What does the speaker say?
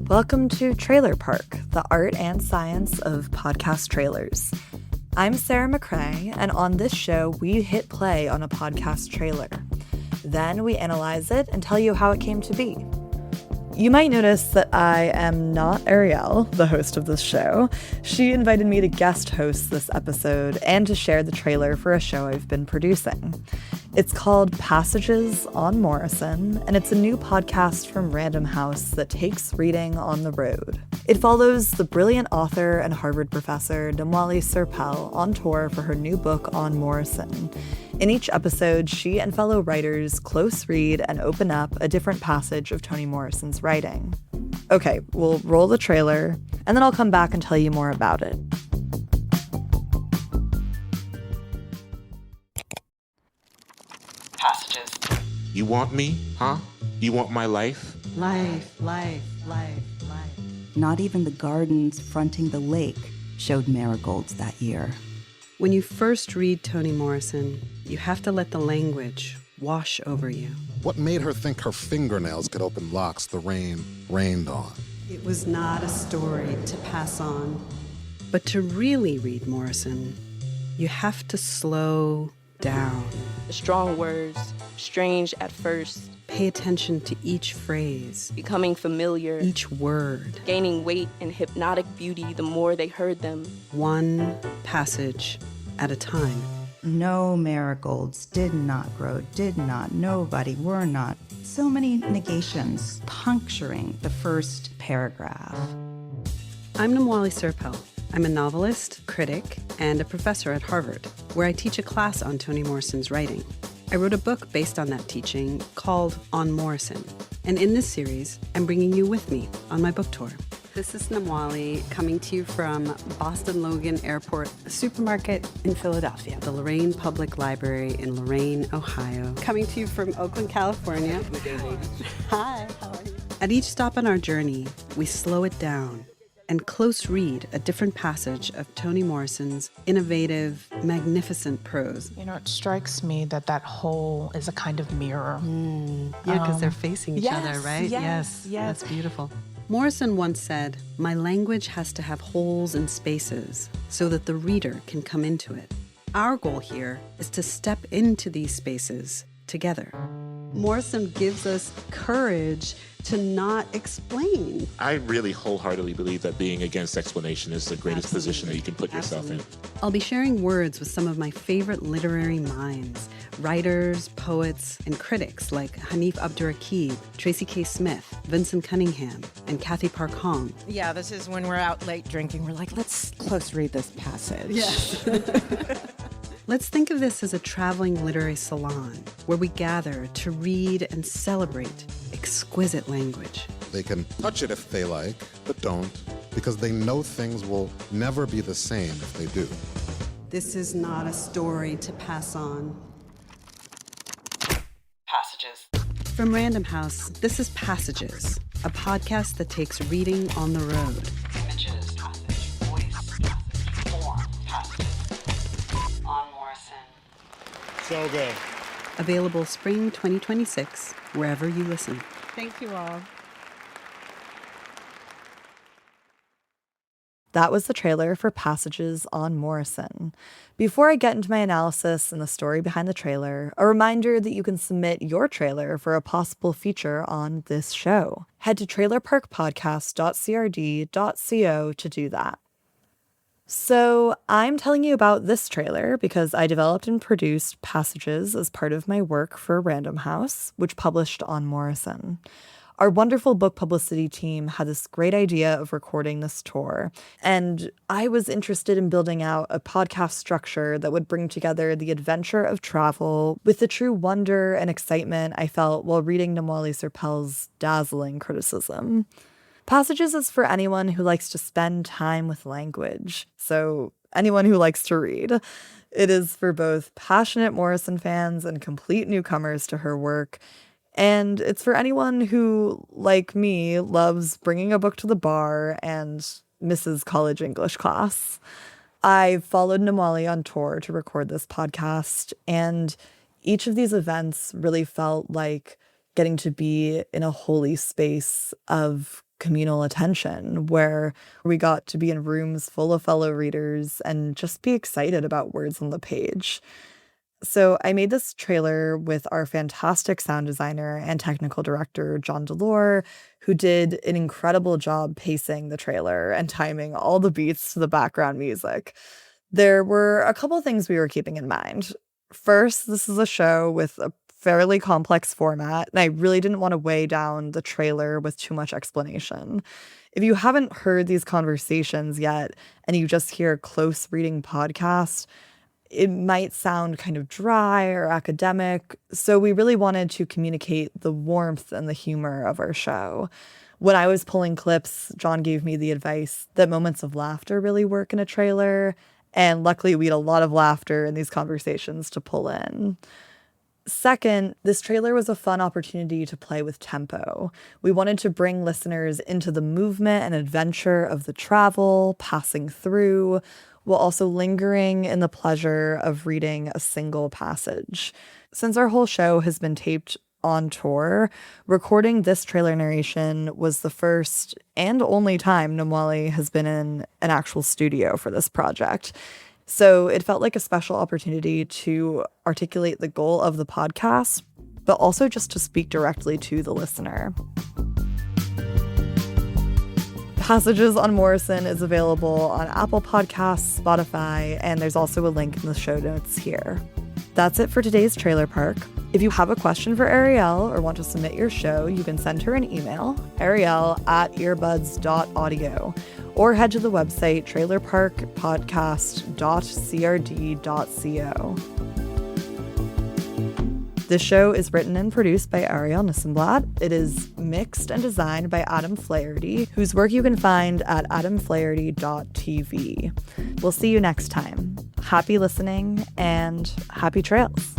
Welcome to Trailer Park, the art and science of podcast trailers. I'm Sara McCrea, and on this show, we hit play on a podcast trailer. Then we analyze it and tell you how it came to be. You might notice that I am not Ariel, the host of this show. She invited me to guest host this episode and to share the trailer for a show I've been producing. It's called Passages on Morrison, and it's a new podcast from Random House that takes reading on the road. It follows the brilliant author and Harvard professor Namwali Serpell on tour for her new book on Morrison. In each episode, she and fellow writers close read and open up a different passage of Toni Morrison's writing. Okay, we'll roll the trailer, and then I'll come back and tell you more about it. Passages. You want me, huh? You want my life? Life. Not even the gardens fronting the lake showed marigolds that year. When you first read Toni Morrison, you have to let the language wash over you. What made her think her fingernails could open locks the rain rained on? It was not a story to pass on. But to really read Morrison, you have to slow down. The strong words, strange at first, Pay attention to each phrase, becoming familiar, each word, gaining weight and hypnotic beauty the more they heard them. one passage at a time. No marigolds, did not grow, did not, nobody, were not. So many negations puncturing the first paragraph. I'm Namwali Serpell. I'm a novelist, critic, and a professor at Harvard, where I teach a class on Toni Morrison's writing. I wrote a book based on that teaching called On Morrison. And in this series, I'm bringing you with me on my book tour. This is Namwali coming to you from Boston Logan Airport, a supermarket in Philadelphia, the Lorraine Public Library in Lorraine, Ohio, coming to you from Oakland, California. Hi, how are you? At each stop on our journey, we slow it down and close read a different passage of Toni Morrison's innovative, magnificent prose. You know, it strikes me that that whole is a kind of mirror. Yeah, because they're facing each other, right? Yes. That's beautiful. Morrison once said, "My language has to have holes and spaces so that the reader can come into it." Our goal here is to step into these spaces together. Morrison gives us courage to not explain. I really wholeheartedly believe that being against explanation is the greatest position that you can put yourself in. I'll be sharing words with some of my favorite literary minds, writers, poets, and critics like Hanif Abdurraqib, Tracy K. Smith, Vincent Cunningham, and Kathy Park Hong. Yeah, this is when we're out late drinking. We're like, let's close read this passage. Yes. Let's think of this as a traveling literary salon where we gather to read and celebrate exquisite language. They can touch it if they like, but don't, because they know things will never be the same if they do. This is not a story to pass on. Passages. From Random House, this is Passages, a podcast that takes reading on the road. Images, passage, voice, passage, form, passages. On Morrison. So good. Available spring 2026, wherever you listen. Thank you all. That was the trailer for Passages on Morrison. Before I get into my analysis and the story behind the trailer, a reminder that you can submit your trailer for a possible feature on this show. Head to trailerparkpodcast.crd.co to do that. So I'm telling you about this trailer because I developed and produced Passages as part of my work for Random House, which published on Morrison. Our wonderful book publicity team had this great idea of recording this tour, and I was interested in building out a podcast structure that would bring together the adventure of travel with the true wonder and excitement I felt while reading Namwali Serpell's dazzling criticism. Passages is for anyone who likes to spend time with language, so anyone who likes to read. It is for both passionate Morrison fans and complete newcomers to her work, and it's for anyone who, like me, loves bringing a book to the bar and misses college English class. I followed Namwali on tour to record this podcast, and each of these events really felt like getting to be in a holy space of communal attention where we got to be in rooms full of fellow readers and just be excited about words on the page. So I made this trailer with our fantastic sound designer and technical director, John Delore, who did an incredible job pacing the trailer and timing all the beats to the background music. There were a couple things we were keeping in mind. First, this is a show with a fairly complex format, and I really didn't want to weigh down the trailer with too much explanation. If you haven't heard these conversations yet and you just hear close reading podcasts, it might sound kind of dry or academic, so we really wanted to communicate the warmth and the humor of our show. When I was pulling clips, John gave me the advice that moments of laughter really work in a trailer, and luckily we had a lot of laughter in these conversations to pull in. Second, this trailer was a fun opportunity to play with tempo. We wanted to bring listeners into the movement and adventure of the travel, passing through, while also lingering in the pleasure of reading a single passage. Since our whole show has been taped on tour, recording this trailer narration was the first and only time Namwali has been in an actual studio for this project. So it felt like a special opportunity to articulate the goal of the podcast, but also just to speak directly to the listener. Passages on Morrison is available on Apple Podcasts, Spotify, and there's also a link in the show notes here. That's it for today's Trailer Park. If you have a question for Ariel or want to submit your show, you can send her an email, ariel@earbuds.audio, or head to the website trailerparkpodcast.crd.co. This show is written and produced by Ariel Nissenblatt. It is mixed and designed by Adam Flaherty, whose work you can find at adamflaherty.tv. We'll see you next time. Happy listening and happy trails.